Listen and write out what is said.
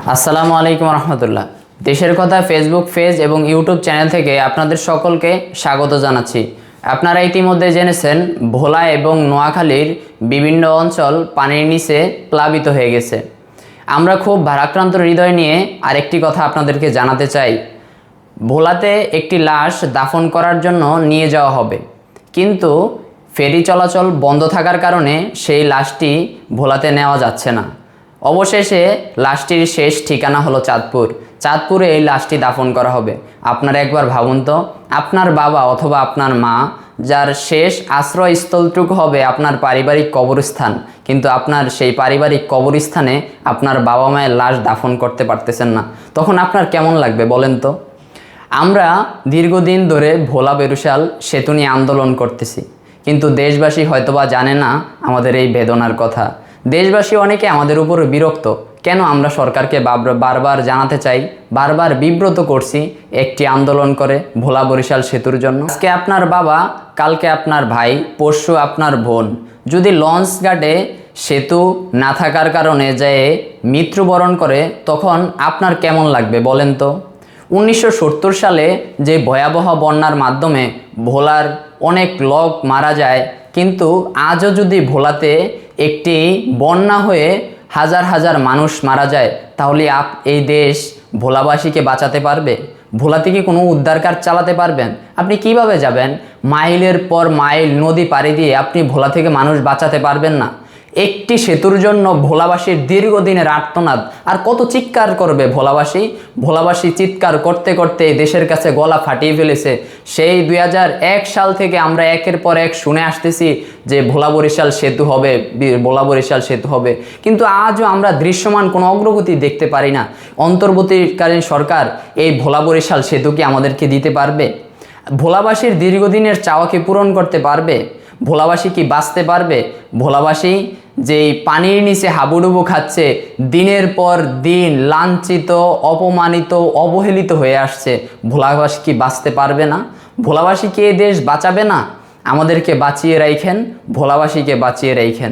আসসালামু আলাইকুম রহমতুল্লাহ। দেশের কথা ফেসবুক পেজ এবং ইউটিউব চ্যানেল থেকে আপনাদের সকলকে স্বাগত জানাচ্ছি। আপনারা ইতিমধ্যে জেনেছেন ভোলা এবং নোয়াখালীর বিভিন্ন অঞ্চল পানির নিচে প্লাবিত হয়ে গেছে। আমরা খুব ভারাক্রান্ত হৃদয় নিয়ে আরেকটি কথা আপনাদেরকে জানাতে চাই। ভোলাতে একটি লাশ দাফন করার জন্য নিয়ে যাওয়া হবে, কিন্তু ফেরি চলাচল বন্ধ থাকার কারণে সেই লাশটি ভোলাতে নেওয়া যাচ্ছে না। অবশেষে লাশটির শেষ ঠিকানা হলো চাঁদপুর। চাঁদপুরে এই লাশটি দাফন করা হবে। আপনারা একবার ভাবুন তো, আপনার বাবা অথবা আপনার মা, যার শেষ আশ্রয়স্থলটুকু হবে আপনার পারিবারিক কবরস্থান, কিন্তু আপনার সেই পারিবারিক কবরস্থানে আপনার বাবা মায়ের লাশ দাফন করতে পারতেছেন না, তখন আপনার কেমন লাগবে বলেন তো? আমরা দীর্ঘদিন ধরে ভোলা বরিশাল সেতু নিয়ে আন্দোলন করতেছি, কিন্তু দেশবাসী হয়তোবা জানে না আমাদের এই বেদনার কথা। দেশবাসী অনেকে আমাদের উপর বিরক্ত। কেন আমরা সরকারকে বারবার জানাতে চাই, বারবার বিব্রত করছি একটি আন্দোলন করে ভোলা বরিশাল সেতুর জন্য। আজকে আপনার বাবা, কালকে আপনার ভাই, পরশু আপনার বোন যদি লঞ্চ ঘাটে সেতু না থাকার কারণে যেয়ে মৃত্যুবরণ করে, তখন আপনার কেমন লাগবে বলেন তো? 1970 সালে যে ভয়াবহ বন্যার মাধ্যমে ভোলার অনেক লোক মারা যায়, কিন্তু আজও যদি ভোলাতে একটি বন্যা হয়ে হাজার হাজার মানুষ মারা যায়, তাহলে এই দেশ ভোলাবাসীকে বাঁচাতে পারবে? ভোলাতে কি কোনো উদ্ধার কাজ চালাতে পারবেন? আপনি কিভাবে যাবেন? মাইলের পর মাইল নদী পাড়ি দিয়ে আপনি ভোলা থেকে মানুষ বাঁচাতে পারবেন না। একটি সেতুর জন্য ভোলাবাসীর দীর্ঘদিনের আর্তনাদ, আর কত চিৎকার করবে ভোলাবাসী চিৎকার করতে করতে দেশের কাছে গলা ফাটিয়ে ফেলেছে। সেই 2001 সাল থেকে আমরা একের পর এক শুনে আসতেছি যে ভোলা বরিশাল সেতু হবে, কিন্তু আজও আমরা দৃশ্যমান কোনো অগ্রগতি দেখতে পারি না। অন্তর্বর্তীকালীন সরকার এই ভোলা বরিশাল সেতু কি আমাদেরকে দিতে পারবে? ভোলাবাসীর দীর্ঘদিনের চাওয়াকে পূরণ করতে পারবে? ভোলাবাসী কি বাঁচতে পারবে? ভোলাবাসী যেই পানির নিচে হাবুডুবু খাচ্ছে, দিনের পর দিন লাঞ্ছিত, অপমানিত, অবহেলিত হয়ে আসছে, ভোলাবাসী কি বাঁচতে পারবে না? ভোলাবাসী কি এই দেশ বাঁচাবে না? আমাদেরকে বাঁচিয়ে রাখেন, ভোলাবাসীকে বাঁচিয়ে রাখেন।